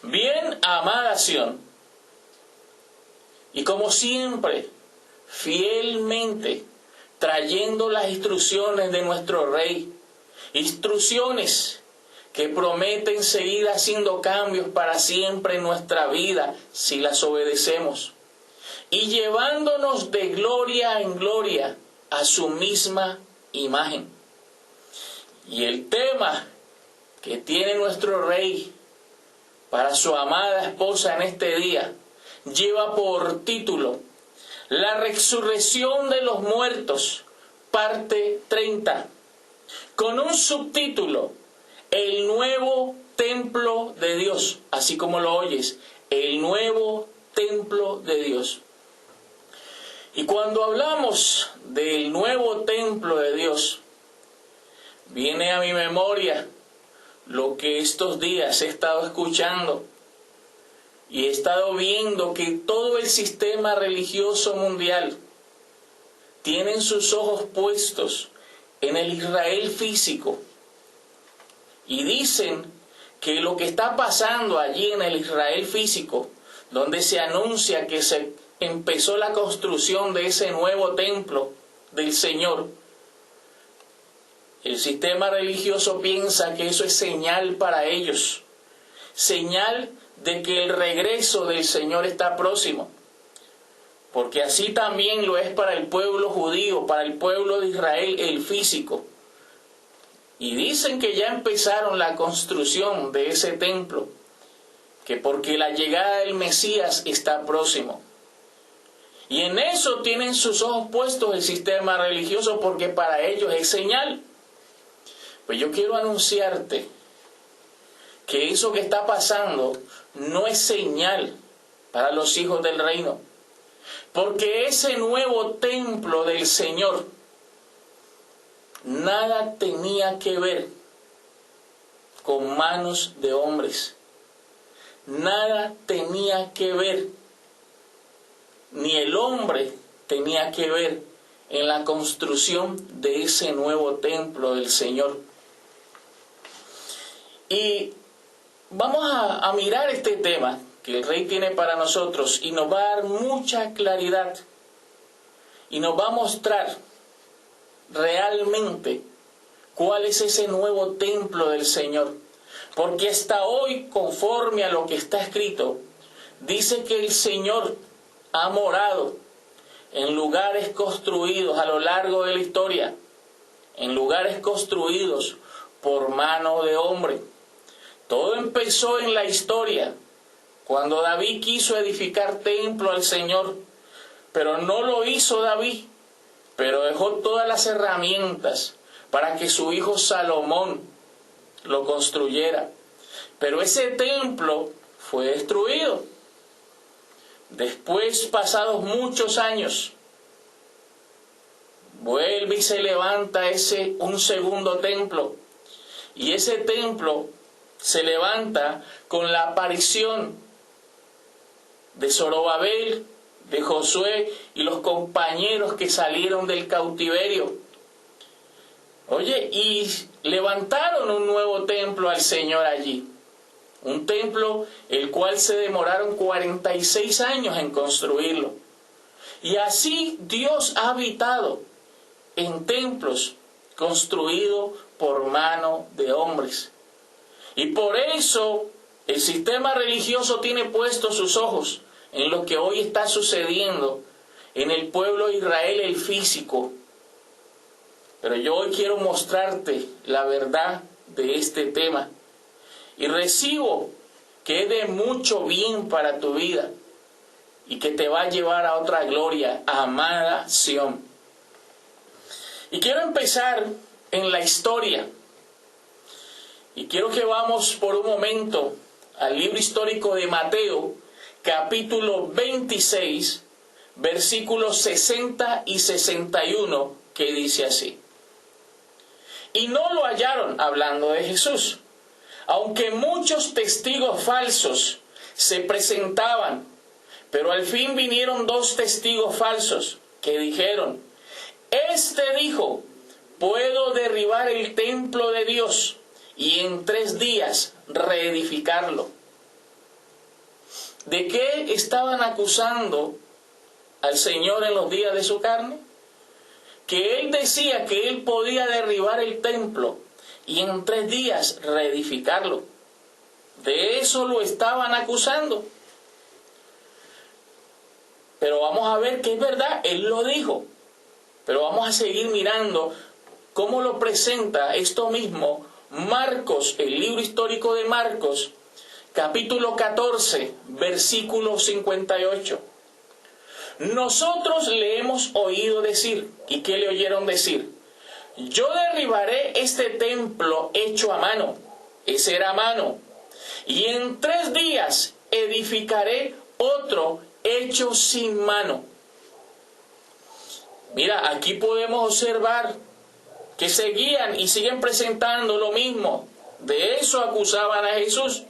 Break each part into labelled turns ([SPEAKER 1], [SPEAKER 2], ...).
[SPEAKER 1] Bien, amada Sión, y como siempre, fielmente, trayendo las instrucciones de nuestro Rey, instrucciones que prometen seguir haciendo cambios para siempre en nuestra vida si las obedecemos, y llevándonos de gloria en gloria a su misma imagen. Y el tema que tiene nuestro Rey para su amada esposa en este día lleva por título La resurrección de los muertos, parte 30, con un subtítulo, El nuevo templo de Dios, así como lo oyes, el nuevo templo de Dios. Y cuando hablamos del nuevo templo de Dios, viene a mi memoria lo que estos días he estado escuchando y he estado viendo, que todo el sistema religioso mundial tienen sus ojos puestos en el Israel físico. Y dicen que lo que está pasando allí en el Israel físico, donde se anuncia que se empezó la construcción de ese nuevo templo del Señor, el sistema religioso piensa que eso es señal para ellos, señal de que el regreso del Señor está próximo, porque así también lo es para el pueblo judío, para el pueblo de Israel, el físico. Y dicen que ya empezaron la construcción de ese templo, que porque la llegada del Mesías está próximo. Y en eso tienen sus ojos puestos el sistema religioso, porque para ellos es señal. Pues yo quiero anunciarte que eso que está pasando no es señal para los hijos del reino, porque ese nuevo templo del Señor nada tenía que ver con manos de hombres, nada tenía que ver, ni el hombre tenía que ver en la construcción de ese nuevo templo del Señor. Vamos a mirar este tema que el Rey tiene para nosotros y nos va a dar mucha claridad y nos va a mostrar realmente cuál es ese nuevo templo del Señor. Porque hasta hoy, conforme a lo que está escrito, dice que el Señor ha morado en lugares construidos a lo largo de la historia, en lugares construidos por mano de hombre. Todo empezó en la historia, cuando David quiso edificar templo al Señor, pero no lo hizo David, pero dejó todas las herramientas para que su hijo Salomón lo construyera. Pero ese templo fue destruido. Después, pasados muchos años, vuelve y se levanta un segundo templo. Y ese templo se levanta con la aparición de Zorobabel, de Josué y los compañeros que salieron del cautiverio. Oye, y levantaron un nuevo templo al Señor allí. Un templo el cual se demoraron 46 años en construirlo. Y así Dios ha habitado en templos construidos por mano de hombres. Y por eso el sistema religioso tiene puestos sus ojos en lo que hoy está sucediendo en el pueblo de Israel, el físico. Pero yo hoy quiero mostrarte la verdad de este tema. Y recibo que es de mucho bien para tu vida y que te va a llevar a otra gloria, amada Sión. Y quiero empezar en la historia. Y quiero que vamos por un momento al libro histórico de Mateo, capítulo 26, versículos 60 y 61, que dice así. Y no lo hallaron, hablando de Jesús, aunque muchos testigos falsos se presentaban, pero al fin vinieron 2 testigos falsos que dijeron, este dijo, puedo derribar el templo de Dios y en 3 días reedificarlo. ¿De qué estaban acusando al Señor en los días de su carne? Que Él decía que Él podía derribar el templo y en 3 días reedificarlo. De eso lo estaban acusando. Pero vamos a ver que es verdad, Él lo dijo. Pero vamos a seguir mirando cómo lo presenta esto mismo Marcos, el libro histórico de Marcos, capítulo 14, versículo 58. Nosotros le hemos oído decir, ¿y qué le oyeron decir? Yo derribaré este templo hecho a mano, ese era a mano, y en 3 días edificaré otro hecho sin mano. Mira, aquí podemos observar que seguían y siguen presentando lo mismo. De eso acusaban a Jesús.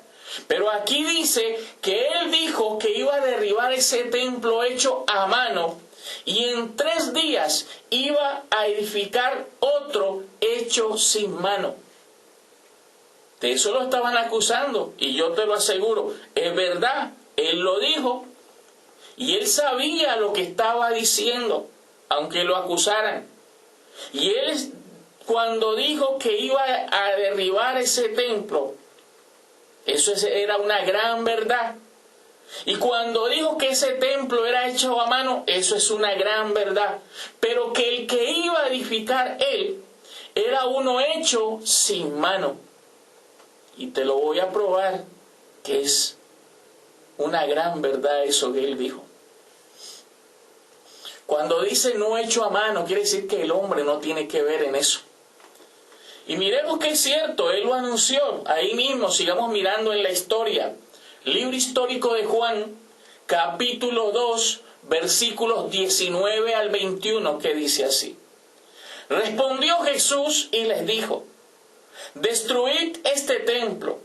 [SPEAKER 1] Pero aquí dice que Él dijo que iba a derribar ese templo hecho a mano y en 3 días iba a edificar otro hecho sin mano. De eso lo estaban acusando y yo te lo aseguro, es verdad, Él lo dijo y Él sabía lo que estaba diciendo, aunque lo acusaran. Y Él, cuando dijo que iba a derribar ese templo, eso era una gran verdad. Y cuando dijo que ese templo era hecho a mano, eso es una gran verdad. Pero que el que iba a edificar Él era uno hecho sin mano. Y te lo voy a probar que es una gran verdad eso que Él dijo. Cuando dice no hecho a mano, quiere decir que el hombre no tiene que ver en eso. Y miremos que es cierto, Él lo anunció. Ahí mismo, sigamos mirando en la historia. Libro histórico de Juan, capítulo 2, versículos 19 al 21, que dice así. Respondió Jesús y les dijo, destruid este templo,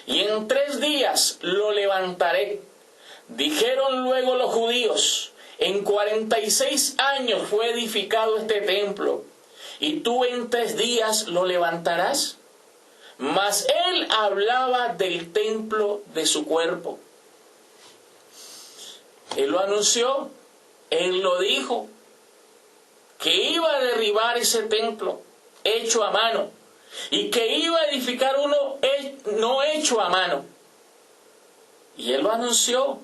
[SPEAKER 1] y en 3 días lo levantaré. Dijeron luego los judíos, en 46 años fue edificado este templo, ¿y tú en 3 días lo levantarás? Mas Él hablaba del templo de su cuerpo. Él lo anunció, Él lo dijo, que iba a derribar ese templo hecho a mano y que iba a edificar uno no hecho a mano. Y Él lo anunció,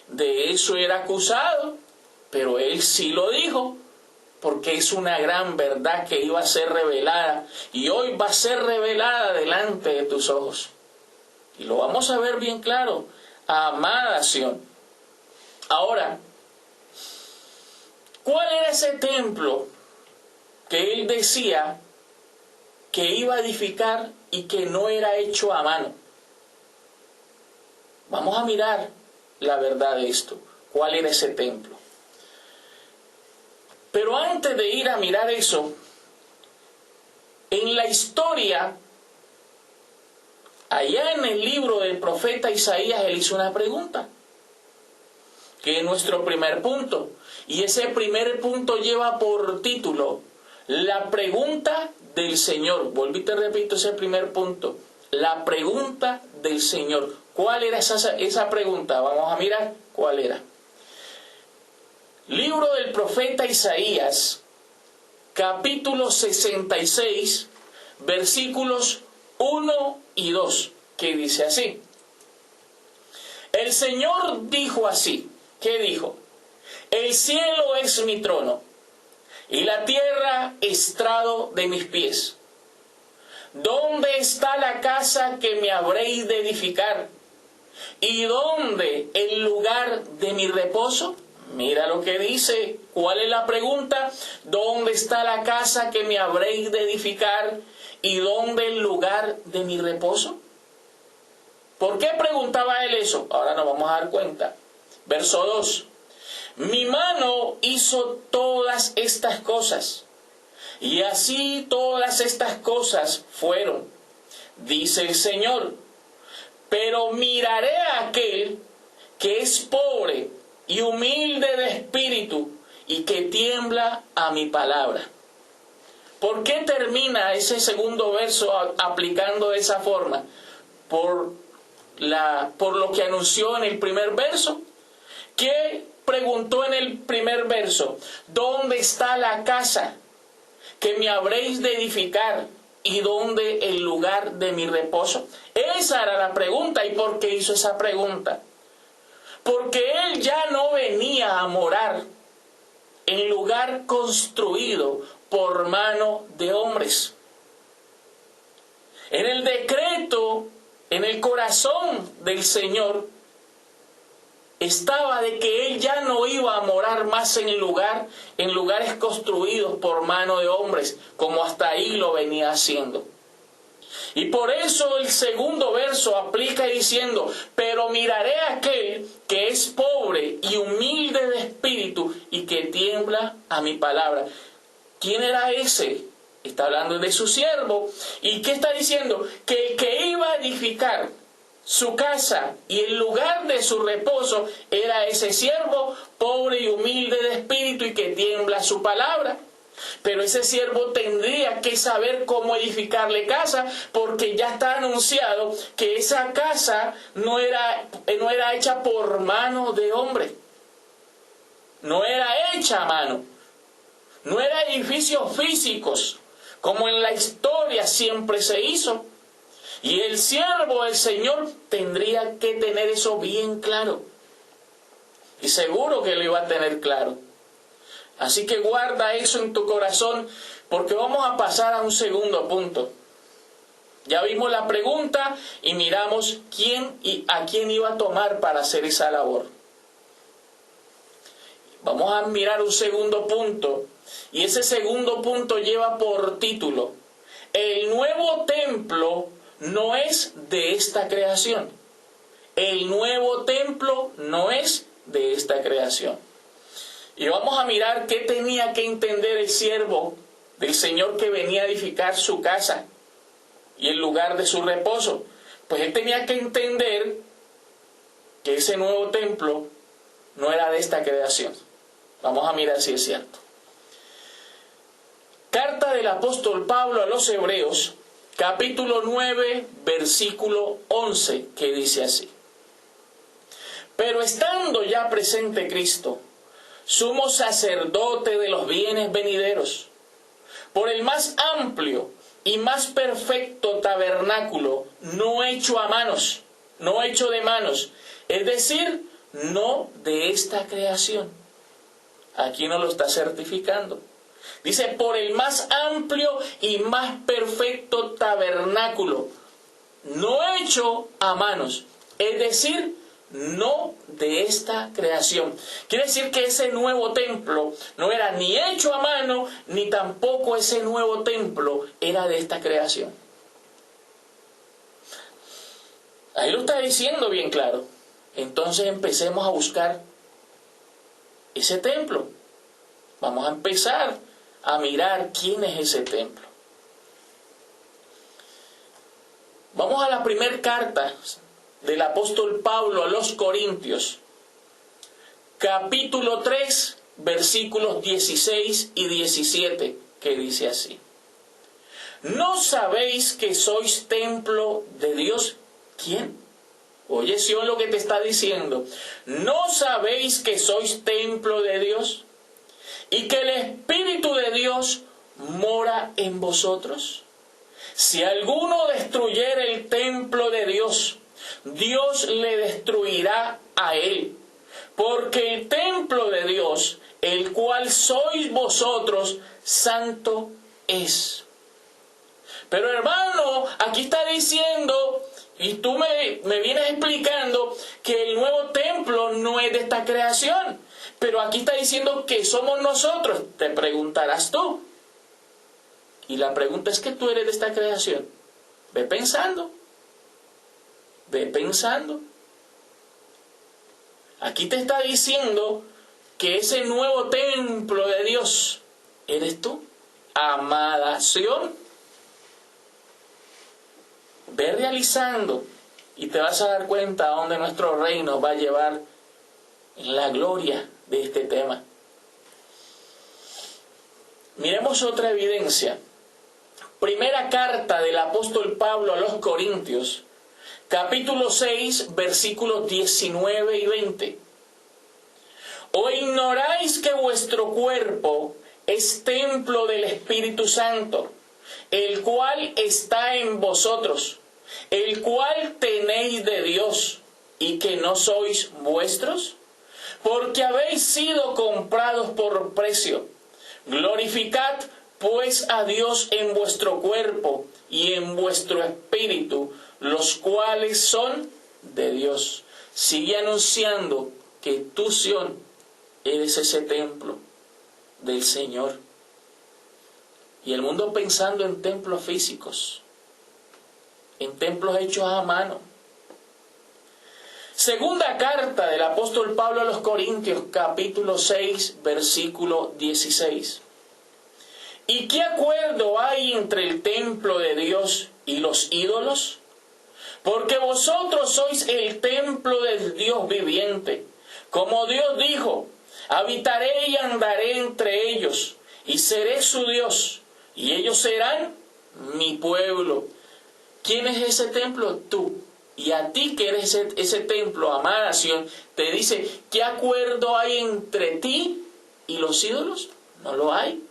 [SPEAKER 1] de eso era acusado, pero Él sí lo dijo, porque es una gran verdad que iba a ser revelada y hoy va a ser revelada delante de tus ojos. Y lo vamos a ver bien claro, amada Sión. Ahora, ¿cuál era ese templo que Él decía que iba a edificar y que no era hecho a mano? Vamos a mirar la verdad de esto. ¿Cuál era ese templo? Pero antes de ir a mirar eso, en la historia, allá en el libro del profeta Isaías, él hizo una pregunta, que es nuestro primer punto. Y ese primer punto lleva por título, la pregunta del Señor. Volví, te repito ese primer punto, la pregunta del Señor. ¿Cuál era esa pregunta? Vamos a mirar cuál era. Libro del profeta Isaías, capítulo 66, versículos 1 y 2, que dice así. El Señor dijo así, ¿qué dijo? El cielo es mi trono, y la tierra estrado de mis pies. ¿Dónde está la casa que me habréis de edificar? ¿Y dónde el lugar de mi reposo? Mira lo que dice. ¿Cuál es la pregunta? ¿Dónde está la casa que me habréis de edificar? ¿Y dónde el lugar de mi reposo? ¿Por qué preguntaba él eso? Ahora nos vamos a dar cuenta. Verso 2. Mi mano hizo todas estas cosas, y así todas estas cosas fueron, dice el Señor. Pero miraré a aquel que es pobre y humilde de espíritu y que tiembla a mi palabra. ¿Por qué termina ese segundo verso aplicando de esa forma? Por por lo que anunció en el primer verso? ¿Qué preguntó en el primer verso? ¿Dónde está la casa que me habréis de edificar? ¿Y dónde el lugar de mi reposo? Esa era la pregunta. ¿Y por qué hizo esa pregunta? Porque él ya no venía a morar en lugar construido por mano de hombres. En el decreto, en el corazón del Señor, estaba de que él ya no iba a morar más en lugares construidos por mano de hombres, como hasta ahí lo venía haciendo. Y por eso el segundo verso aplica diciendo: pero miraré a aquel que es pobre y humilde de espíritu y que tiembla a mi palabra. ¿Quién era ese? Está hablando de su siervo. ¿Y qué está diciendo? Que el que iba a edificar su casa y el lugar de su reposo era ese siervo pobre y humilde de espíritu y que tiembla su palabra. Pero ese siervo tendría que saber cómo edificarle casa, porque ya está anunciado que esa casa no era hecha por mano de hombre. No era hecha a mano. No era edificios físicos, como en la historia siempre se hizo. Y el siervo del Señor tendría que tener eso bien claro. Y seguro que lo iba a tener claro. Así que guarda eso en tu corazón, porque vamos a pasar a un segundo punto. Ya vimos la pregunta y miramos a quién iba a tomar para hacer esa labor. Vamos a mirar un segundo punto, y ese segundo punto lleva por título: el nuevo templo no es de esta creación. El nuevo templo no es de esta creación. Y vamos a mirar qué tenía que entender el siervo del Señor que venía a edificar su casa y el lugar de su reposo. Pues él tenía que entender que ese nuevo templo no era de esta creación. Vamos a mirar si es cierto. Carta del apóstol Pablo a los Hebreos, capítulo 9, versículo 11, que dice así: pero estando ya presente Cristo, sumo sacerdote de los bienes venideros, por el más amplio y más perfecto tabernáculo, no hecho a manos, no hecho de manos, es decir, no de esta creación. Aquí no lo está certificando. Dice, por el más amplio y más perfecto tabernáculo, no hecho a manos, es decir, no de esta creación. Quiere decir que ese nuevo templo no era ni hecho a mano, ni tampoco ese nuevo templo era de esta creación. Ahí lo está diciendo bien claro. Entonces empecemos a buscar ese templo. Vamos a empezar a mirar quién es ese templo. Vamos a la primera carta del apóstol Pablo a los Corintios, capítulo 3, versículos 16 y 17, que dice así: ¿no sabéis que sois templo de Dios? ¿Quién? Oye, Sion, lo que te está diciendo. ¿No sabéis que sois templo de Dios? ¿Y que el Espíritu de Dios mora en vosotros? Si alguno destruyere el templo de Dios, Dios le destruirá a él, porque el templo de Dios, el cual sois vosotros, santo es. Pero hermano, aquí está diciendo, y tú me vienes explicando, que el nuevo templo no es de esta creación, pero aquí está diciendo que somos nosotros. Te preguntarás tú, y la pregunta es que tú eres de esta creación. Ve pensando. Ve pensando. Aquí te está diciendo que ese nuevo templo de Dios eres tú, amada Sion. Ve realizando y te vas a dar cuenta a dónde nuestro rey nos va a llevar en la gloria de este tema. Miremos otra evidencia. Primera carta del apóstol Pablo a los Corintios, capítulo 6, versículos 19 y 20. ¿O ignoráis que vuestro cuerpo es templo del Espíritu Santo, el cual está en vosotros, el cual tenéis de Dios, y que no sois vuestros? Porque habéis sido comprados por precio. Glorificad pues a Dios en vuestro cuerpo y en vuestro espíritu, los cuales son de Dios. Sigue anunciando que tú, Sión, eres ese templo del Señor. Y el mundo pensando en templos físicos, en templos hechos a mano. Segunda carta del apóstol Pablo a los Corintios, capítulo 6, versículo 16. ¿Y qué acuerdo hay entre el templo de Dios y los ídolos? Porque vosotros sois el templo del Dios viviente. Como Dios dijo, habitaré y andaré entre ellos, y seré su Dios, y ellos serán mi pueblo. ¿Quién es ese templo? Tú. Y a ti que eres ese templo, amada Sión, te dice, ¿qué acuerdo hay entre ti y los ídolos? No lo hay.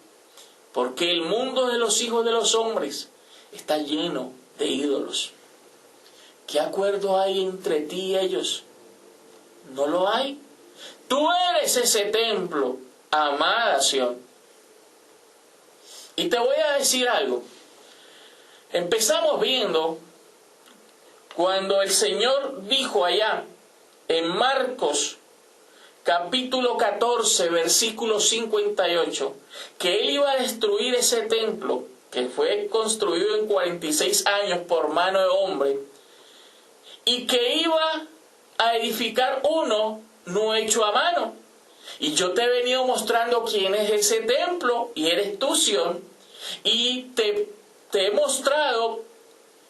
[SPEAKER 1] Porque el mundo de los hijos de los hombres está lleno de ídolos. ¿Qué acuerdo hay entre ti y ellos? No lo hay. Tú eres ese templo, amada Sión. Y te voy a decir algo. Empezamos viendo cuando el Señor dijo allá en Marcos capítulo 14, versículo 58, que Él iba a destruir ese templo que fue construido en 46 años por mano de hombre, y que iba a edificar uno no hecho a mano. Y yo te he venido mostrando quién es ese templo, y eres tú, Sión, y te he mostrado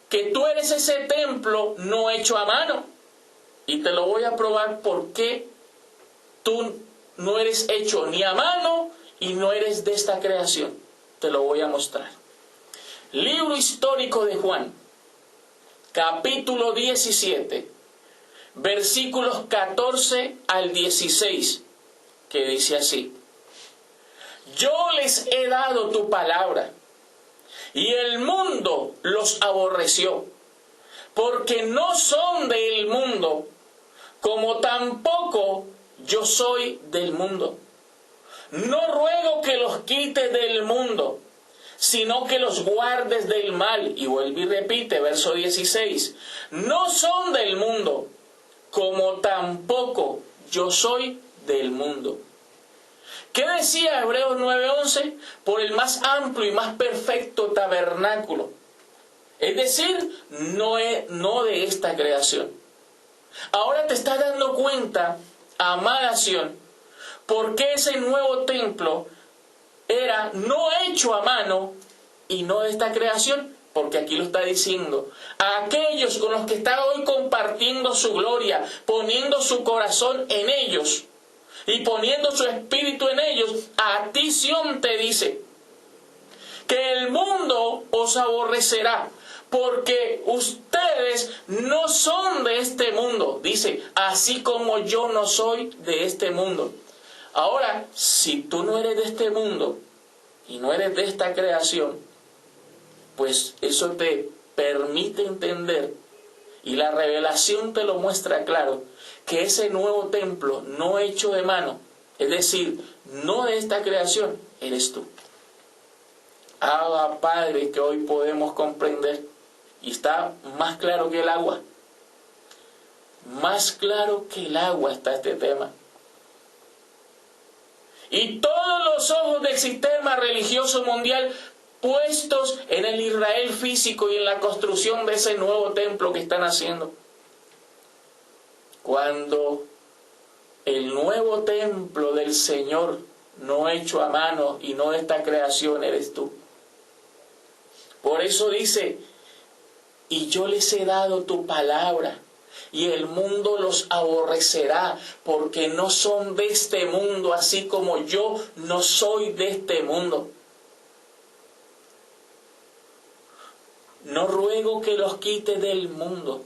[SPEAKER 1] que tú eres ese templo no hecho a mano. Y te lo voy a probar por qué tú no eres hecho ni a mano y no eres de esta creación. Te lo voy a mostrar. Libro histórico de Juan, capítulo 17, versículos 14 al 16, que dice así: Yo les he dado tu palabra, y el mundo los aborreció, porque no son del mundo, como tampoco yo soy del mundo. No ruego que los quites del mundo, sino que los guardes del mal. Y vuelve y repite, verso 16. No son del mundo, como tampoco yo soy del mundo. ¿Qué decía Hebreos 9:11? Por el más amplio y más perfecto tabernáculo. Es decir, no de esta creación. Ahora te estás dando cuenta, amada Sión, por qué ese nuevo templo era no hecho a mano y no de esta creación. Porque aquí lo está diciendo. A aquellos con los que está hoy compartiendo su gloria, poniendo su corazón en ellos y poniendo su espíritu en ellos, a ti, Sión, te dice que el mundo os aborrecerá, porque ustedes no son de este mundo. Dice, así como yo no soy de este mundo. Ahora, si tú no eres de este mundo y no eres de esta creación, pues eso te permite entender, y la revelación te lo muestra claro, que ese nuevo templo no hecho de mano, es decir, no de esta creación, eres tú. Abba, Padre, que hoy podemos comprender, y está más claro que el agua. Más claro que el agua está este tema. Y todos los ojos del sistema religioso mundial puestos en el Israel físico y en la construcción de ese nuevo templo que están haciendo. Cuando el nuevo templo del Señor, no hecho a mano y no de esta creación, eres tú. Por eso dice, y yo les he dado tu palabra, y el mundo los aborrecerá, porque no son de este mundo, así como yo no soy de este mundo. No ruego que los quite del mundo,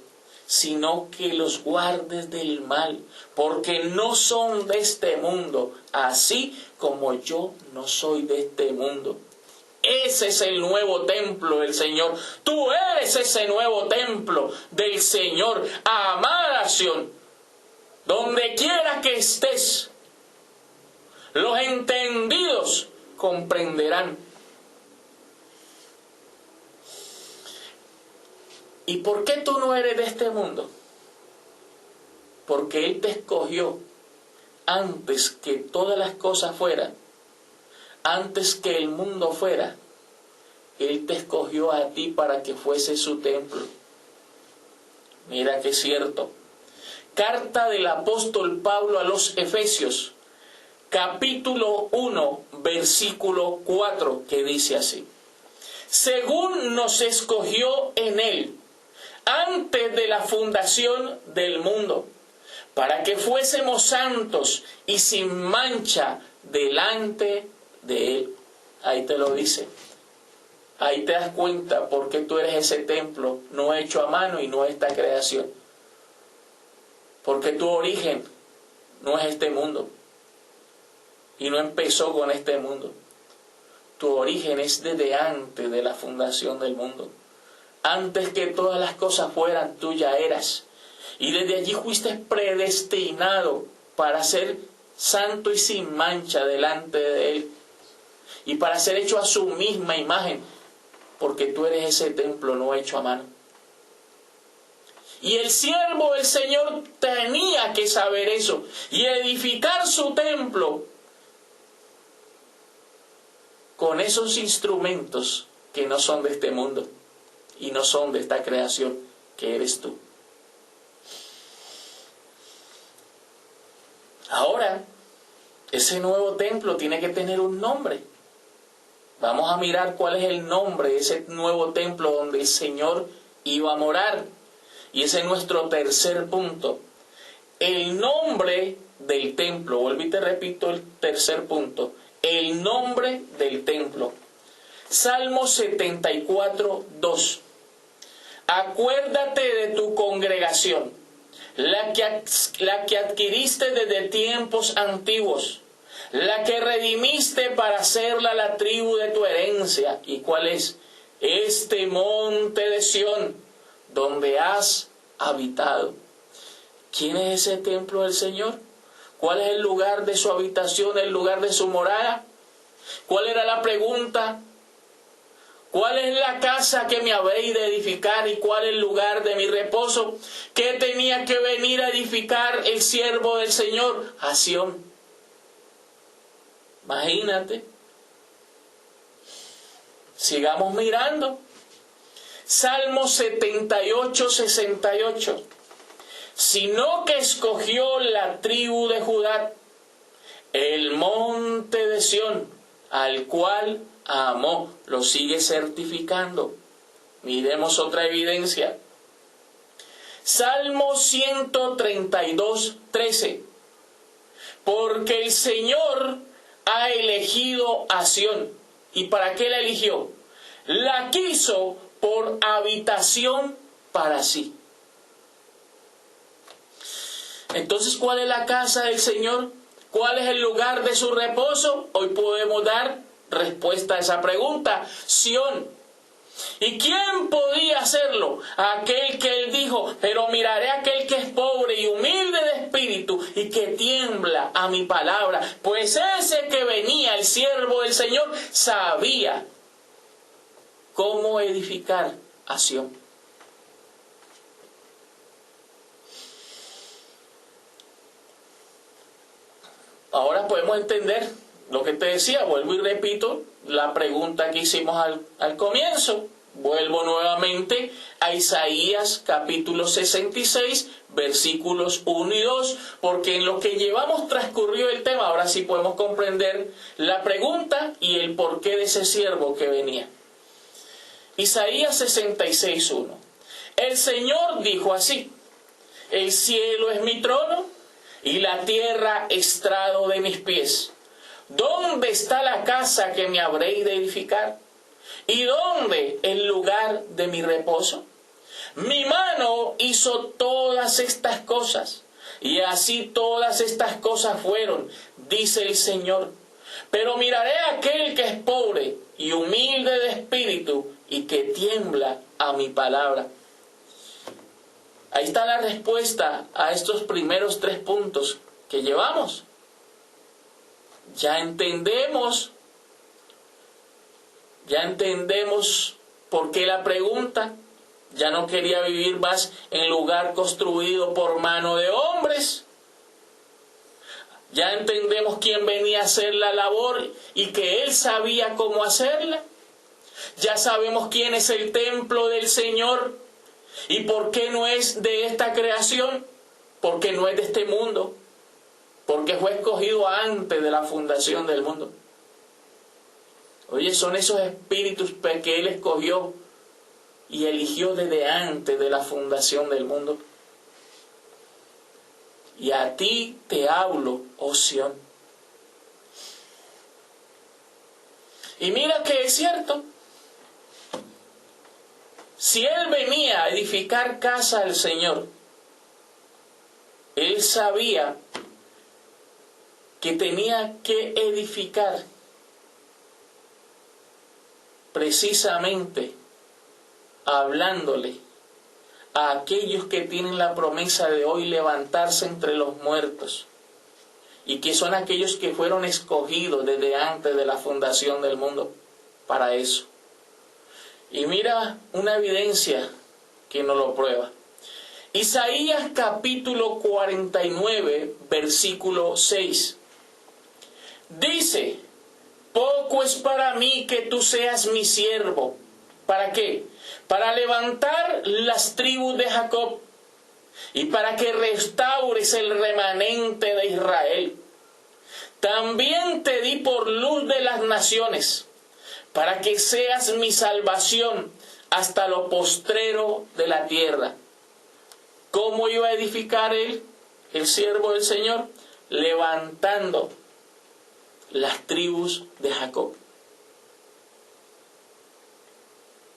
[SPEAKER 1] sino que los guardes del mal, porque no son de este mundo, así como yo no soy de este mundo. Ese es el nuevo templo del Señor. Tú eres ese nuevo templo del Señor. Amada Sión, donde quiera que estés, los entendidos comprenderán. ¿Y por qué tú no eres de este mundo? Porque Él te escogió antes que todas las cosas fueran, antes que el mundo fuera. Él te escogió a ti para que fuese su templo. Mira que cierto. Carta del apóstol Pablo a los Efesios, capítulo 1, versículo 4, que dice así: según nos escogió en Él, antes de la fundación del mundo, para que fuésemos santos y sin mancha delante de Él. Ahí te lo dice. Ahí te das cuenta por qué tú eres ese templo, no hecho a mano y no esta creación. Porque tu origen no es este mundo. Y no empezó con este mundo. Tu origen es desde antes de la fundación del mundo. Antes que todas las cosas fueran, tú ya eras. Y desde allí fuiste predestinado para ser santo y sin mancha delante de Él. Y para ser hecho a su misma imagen. Porque tú eres ese templo no hecho a mano. Y el siervo del Señor tenía que saber eso. Y edificar su templo con esos instrumentos que no son de este mundo. Y no son de esta creación que eres tú. Ahora, ese nuevo templo tiene que tener un nombre. Vamos a mirar cuál es el nombre de ese nuevo templo donde el Señor iba a morar. Y ese es nuestro tercer punto. El nombre del templo. Vuelvo y te repito el tercer punto. El nombre del templo. Salmo 74, 2. Acuérdate de tu congregación, la que adquiriste desde tiempos antiguos, la que redimiste para hacerla la tribu de tu herencia. ¿Y cuál es? Este monte de Sión, donde has habitado. ¿Quién es ese templo del Señor? ¿Cuál es el lugar de su habitación, el lugar de su morada? ¿Cuál era la pregunta? ¿Cuál es la casa que me habréis de edificar y cuál es el lugar de mi reposo? ¿Qué tenía que venir a edificar el siervo del Señor? A Sión. Imagínate. Sigamos mirando. Salmo 78, 68. Sino que escogió la tribu de Judá, el monte de Sión, al cual amó. Lo sigue certificando. Miremos otra evidencia. Salmo 132, 13. Porque el Señor ha elegido a Sión. ¿Y para qué la eligió? La quiso por habitación para sí. Entonces, ¿cuál es la casa del Señor? ¿Cuál es el lugar de su reposo? Hoy podemos dar respuesta a esa pregunta. Sión. ¿Y quién podía hacerlo? Aquel que Él dijo: pero miraré a aquel que es pobre y humilde de espíritu y que tiembla a mi palabra. Pues ese que venía, el siervo del Señor, sabía cómo edificar a Sión. Ahora podemos entender lo que te decía. Vuelvo y repito la pregunta que hicimos al comienzo. Vuelvo nuevamente a Isaías capítulo 66, versículos 1 y 2, porque en lo que llevamos transcurrido el tema, ahora sí podemos comprender la pregunta y el porqué de ese siervo que venía. Isaías 66, 1. El Señor dijo así: el cielo es mi trono y la tierra estrado de mis pies. ¿Dónde está la casa que me habréis de edificar? ¿Y dónde el lugar de mi reposo? Mi mano hizo todas estas cosas, y así todas estas cosas fueron, dice el Señor. Pero miraré a aquel que es pobre y humilde de espíritu y que tiembla a mi palabra. Ahí está la respuesta a estos primeros 3 puntos que llevamos. Ya entendemos por qué la pregunta. Ya no quería vivir más en lugar construido por mano de hombres. Ya entendemos quién venía a hacer la labor y que Él sabía cómo hacerla. Ya sabemos quién es el templo del Señor y por qué no es de esta creación, porque no es de este mundo, porque fue escogido antes de la fundación del mundo. Oye, son esos espíritus que Él escogió y eligió desde antes de la fundación del mundo. Y a ti te hablo, oh Sión. Y mira que es cierto. Si Él venía a edificar casa al Señor, Él sabía que tenía que edificar precisamente hablándole a aquellos que tienen la promesa de hoy levantarse entre los muertos y que son aquellos que fueron escogidos desde antes de la fundación del mundo para eso. Y mira una evidencia que nos lo prueba. Isaías capítulo 49, versículo 6. Dice: poco es para mí que tú seas mi siervo. ¿Para qué? Para levantar las tribus de Jacob y para que restaures el remanente de Israel. También te di por luz de las naciones, para que seas mi salvación hasta lo postrero de la tierra. ¿Cómo iba a edificar él, el siervo del Señor? Levantando las tribus de Jacob.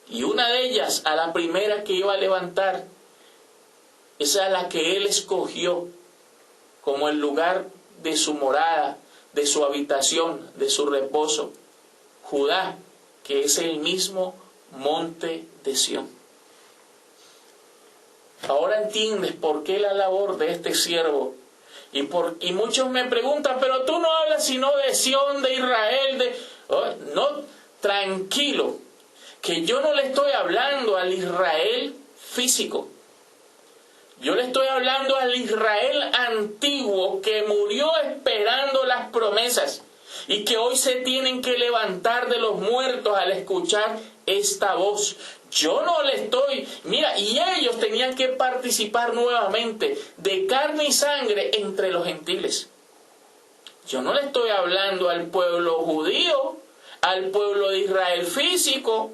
[SPEAKER 1] Y una de ellas, a la primera que iba a levantar, es a la que él escogió como el lugar de su morada, de su habitación, de su reposo. Judá, que es el mismo monte de Sión. Ahora entiendes por qué la labor de este siervo. Y muchos me preguntan, pero tú no hablas sino de Sión, de Israel, no, tranquilo, que yo no le estoy hablando al Israel físico. Yo le estoy hablando al Israel antiguo que murió esperando las promesas y que hoy se tienen que levantar de los muertos al escuchar esta voz. Yo no le estoy... Mira, y ellos tenían que participar nuevamente de carne y sangre entre los gentiles. Yo no le estoy hablando al pueblo judío, al pueblo de Israel físico.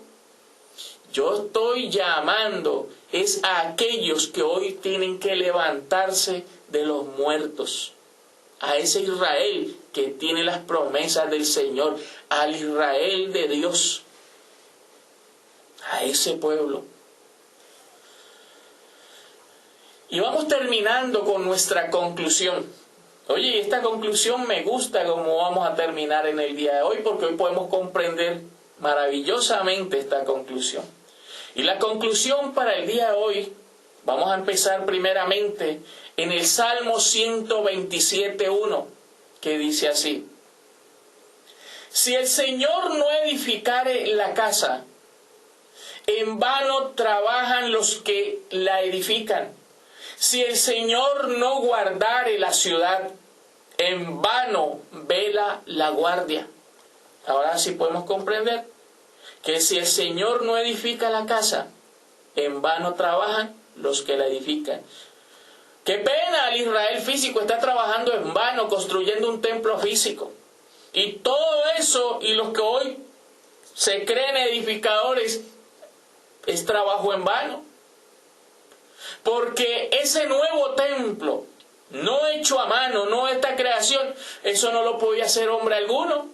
[SPEAKER 1] Yo estoy llamando es a aquellos que hoy tienen que levantarse de los muertos. A ese Israel que tiene las promesas del Señor, al Israel de Dios, a ese pueblo. Y vamos terminando con nuestra conclusión. Oye, esta conclusión me gusta como vamos a terminar en el día de hoy, porque hoy podemos comprender maravillosamente esta conclusión. Y la conclusión para el día de hoy, vamos a empezar primeramente en el Salmo 127:1, que dice así: si el Señor no edificare la casa, en vano trabajan los que la edifican. Si el Señor no guardare la ciudad, en vano vela la guardia. Ahora sí podemos comprender que si el Señor no edifica la casa, en vano trabajan los que la edifican. Qué pena, el Israel físico está trabajando en vano, construyendo un templo físico. Y todo eso, y los que hoy se creen edificadores, es trabajo en vano. Porque ese nuevo templo, no hecho a mano, no esta creación, eso no lo podía hacer hombre alguno.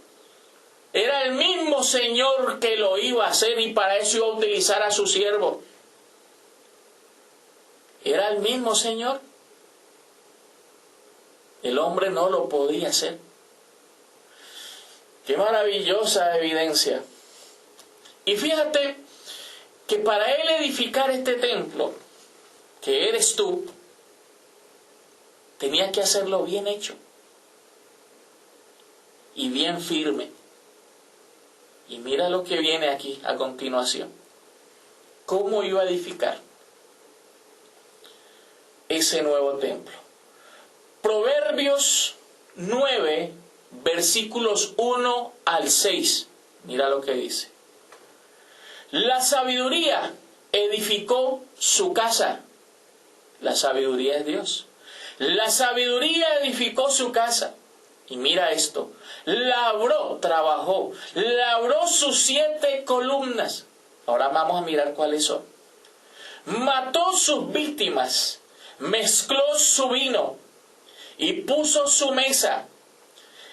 [SPEAKER 1] Era el mismo Señor que lo iba a hacer y para eso iba a utilizar a su siervo. Era el mismo Señor. El hombre no lo podía hacer. Qué maravillosa evidencia. Y fíjate que para él edificar este templo, que eres tú, tenía que hacerlo bien hecho y bien firme. Y mira lo que viene aquí a continuación. ¿Cómo iba a edificar ese nuevo templo? Proverbios 9, versículos 1 al 6. Mira lo que dice. La sabiduría edificó su casa. La sabiduría es Dios. La sabiduría edificó su casa. Y mira esto. Trabajó, labró sus 7 columnas. Ahora vamos a mirar cuáles son. Mató sus víctimas, mezcló su vino y puso su mesa.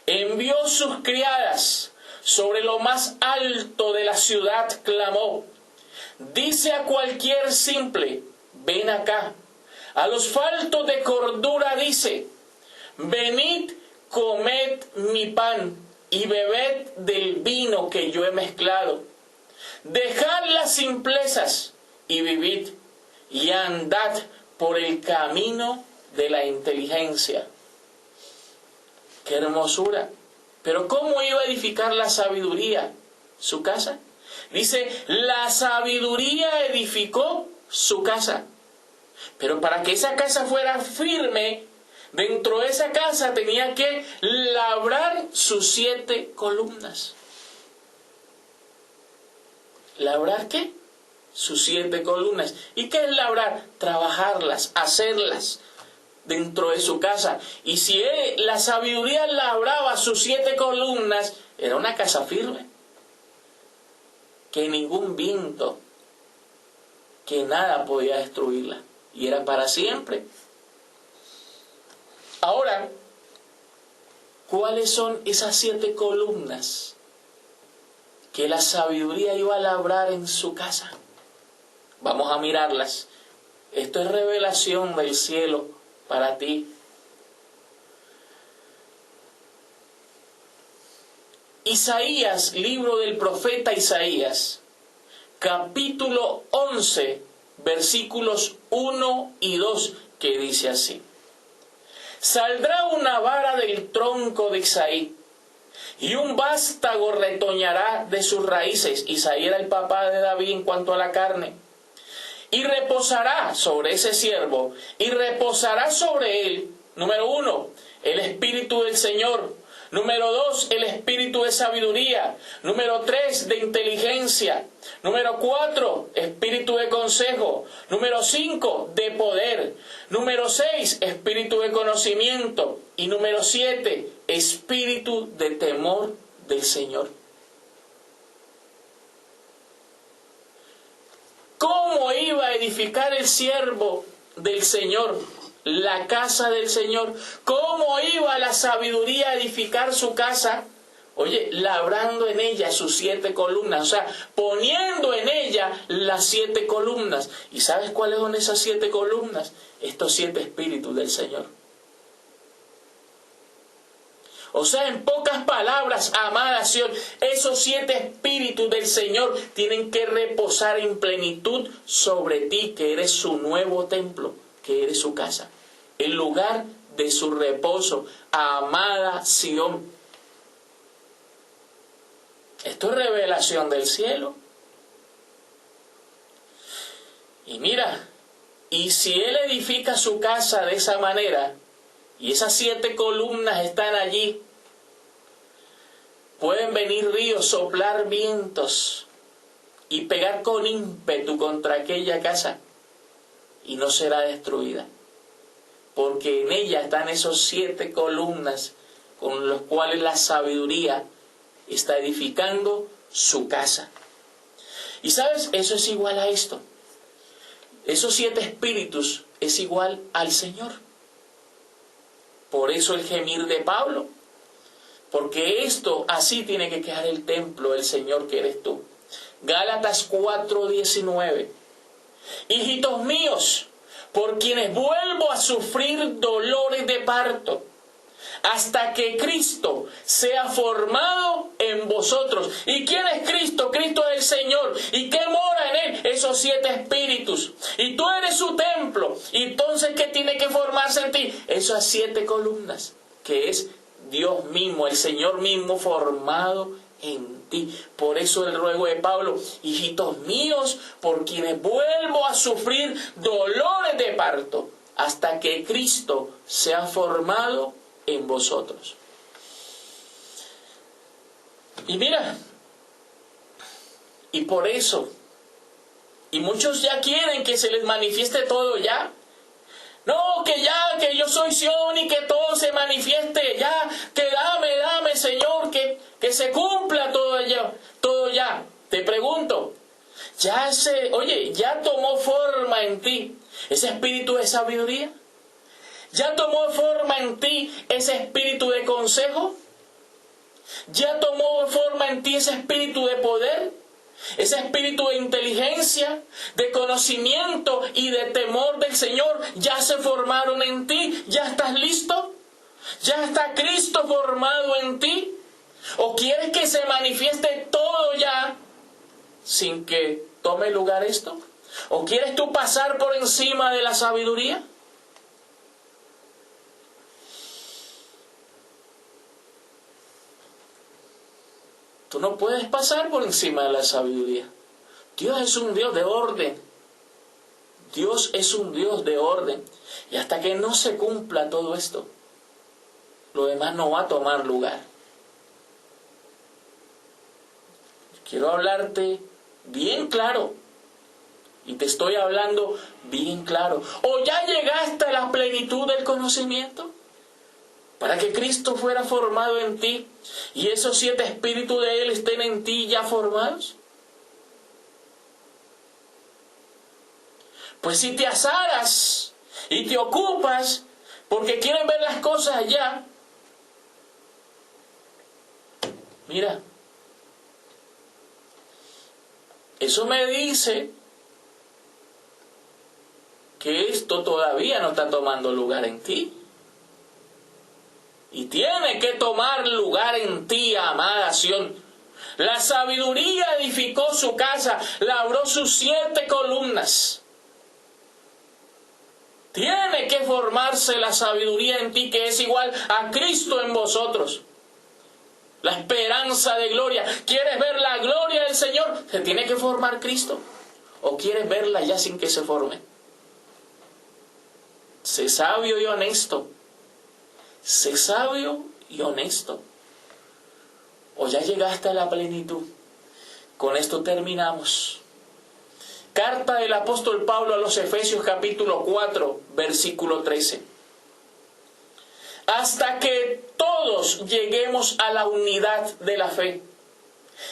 [SPEAKER 1] Envió sus criadas, sobre lo más alto de la ciudad clamó. Dice a cualquier simple, ven acá. A los faltos de cordura dice, venid, comed mi pan y bebed del vino que yo he mezclado. Dejad las simplezas y vivid, y andad por el camino de la inteligencia. ¡Qué hermosura! Pero ¿cómo iba a edificar la sabiduría su casa? Dice, la sabiduría edificó su casa. Pero para que esa casa fuera firme, dentro de esa casa tenía que labrar sus 7 columnas. ¿Labrar qué? Sus 7 columnas. ¿Y qué es labrar? Trabajarlas, hacerlas dentro de su casa. Y si la sabiduría labraba sus 7 columnas, era una casa firme. Que ningún viento, que nada podía destruirla. Y era para siempre. Ahora, ¿cuáles son esas 7 columnas que la sabiduría iba a labrar en su casa? Vamos a mirarlas. Esto es revelación del cielo para ti. Isaías, libro del profeta Isaías, capítulo 11, versículos 1 y 2, que dice así. Saldrá una vara del tronco de Isaí, y un vástago retoñará de sus raíces. Isaí era el papá de David en cuanto a la carne. Y reposará sobre ese siervo, y reposará sobre él, número 1, el Espíritu del Señor. Número 2, el espíritu de sabiduría. Número 3, de inteligencia. Número 4, espíritu de consejo. Número 5, de poder. Número 6, espíritu de conocimiento. Y número 7, espíritu de temor del Señor. ¿Cómo iba a edificar el siervo del Señor la casa del Señor? ¿Cómo iba la sabiduría a edificar su casa? Oye, labrando en ella sus 7 columnas, o sea, poniendo en ella las 7 columnas. ¿Y sabes cuáles son esas 7 columnas? Estos 7 espíritus del Señor. O sea, en pocas palabras, amada Sion, esos 7 espíritus del Señor tienen que reposar en plenitud sobre ti, que eres su nuevo templo, que eres su casa, el lugar de su reposo, amada Sión. Esto es revelación del cielo. Y mira, y si él edifica su casa de esa manera, y esas 7 columnas están allí, pueden venir ríos, soplar vientos y pegar con ímpetu contra aquella casa, y no será destruida, porque en ella están esos 7 columnas con los cuales la sabiduría está edificando su casa. Y sabes, eso es igual a esto. Esos 7 espíritus es igual al Señor. Por eso el gemir de Pablo, porque esto así tiene que quedar el templo del Señor que eres tú. Gálatas 4:19. Hijitos míos, por quienes vuelvo a sufrir dolores de parto, hasta que Cristo sea formado en vosotros. ¿Y quién es Cristo? Cristo es el Señor. ¿Y qué mora en Él? Esos 7 espíritus. Y tú eres su templo. ¿Y entonces qué tiene que formarse en ti? Esas 7 columnas, que es Dios mismo, el Señor mismo formado en ti. Por eso el ruego de Pablo: hijitos míos, por quienes vuelvo a sufrir dolores de parto, hasta que Cristo sea formado en vosotros. Y mira, y por eso, y muchos ya quieren que se les manifieste todo ya. No, que ya, que yo soy Sión y que todo se manifieste ya, que dame Señor, que se cumpla todo ya. Te pregunto, ya tomó forma en ti ese espíritu de sabiduría. ¿Ya tomó forma en ti ese espíritu de consejo? ¿Ya tomó forma en ti ese espíritu de poder? ¿Ese espíritu de inteligencia, de conocimiento y de temor del Señor ya se formaron en ti? ¿Ya estás listo? ¿Ya está Cristo formado en ti? ¿O quieres que se manifieste todo ya sin que tome lugar esto? ¿O quieres tú pasar por encima de la sabiduría? Tú no puedes pasar por encima de la sabiduría. Dios es un Dios de orden. Dios es un Dios de orden. Y hasta que no se cumpla todo esto, lo demás no va a tomar lugar. Quiero hablarte bien claro. Y te estoy hablando bien claro. ¿O ya llegaste a la plenitud del conocimiento? Para que Cristo fuera formado en ti y esos 7 espíritus de Él estén en ti ya formados. Pues si te azaras y te ocupas porque quieres ver las cosas allá, mira, eso me dice que esto todavía no está tomando lugar en ti. Y tiene que tomar lugar en ti, amada Sión. La sabiduría edificó su casa, labró sus 7 columnas. Tiene que formarse la sabiduría en ti, que es igual a Cristo en vosotros. La esperanza de gloria. ¿Quieres ver la gloria del Señor? Se tiene que formar Cristo. ¿O quieres verla ya sin que se forme? Sé sabio y honesto. Sé sabio y honesto. O ya llegaste a la plenitud. Con esto terminamos. Carta del apóstol Pablo a los Efesios capítulo 4, versículo 13. Hasta que todos lleguemos a la unidad de la fe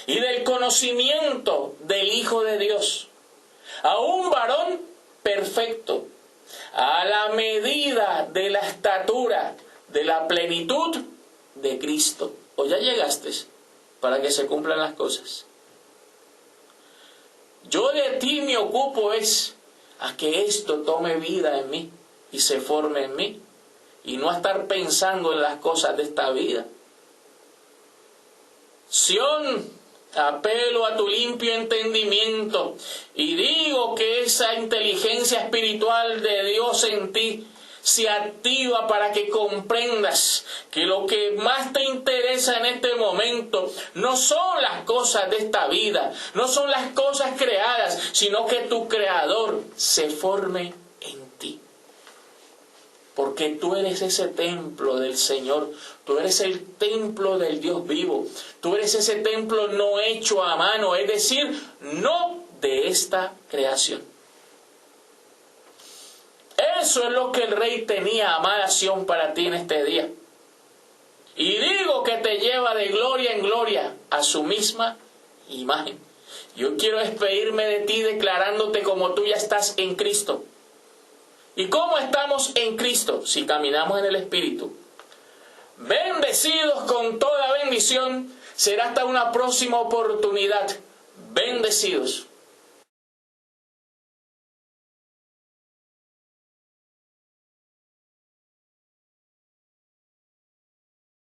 [SPEAKER 1] y del conocimiento del Hijo de Dios, a un varón perfecto, a la medida de la estatura de la plenitud de Cristo. ¿O ya llegaste para que se cumplan las cosas? Yo de ti me ocupo es a que esto tome vida en mí y se forme en mí, y no a estar pensando en las cosas de esta vida. Sión, apelo a tu limpio entendimiento y digo que esa inteligencia espiritual de Dios en ti se activa para que comprendas que lo que más te interesa en este momento no son las cosas de esta vida, no son las cosas creadas, sino que tu Creador se forme en ti. Porque tú eres ese templo del Señor, tú eres el templo del Dios vivo, tú eres ese templo no hecho a mano, es decir, no de esta creación. Eso es lo que el Rey tenía, amada Sión, para ti en este día. Y digo que te lleva de gloria en gloria a su misma imagen. Yo quiero despedirme de ti declarándote como tú ya estás en Cristo. ¿Y cómo estamos en Cristo? Si caminamos en el Espíritu. Bendecidos con toda bendición. Será hasta una próxima oportunidad. Bendecidos.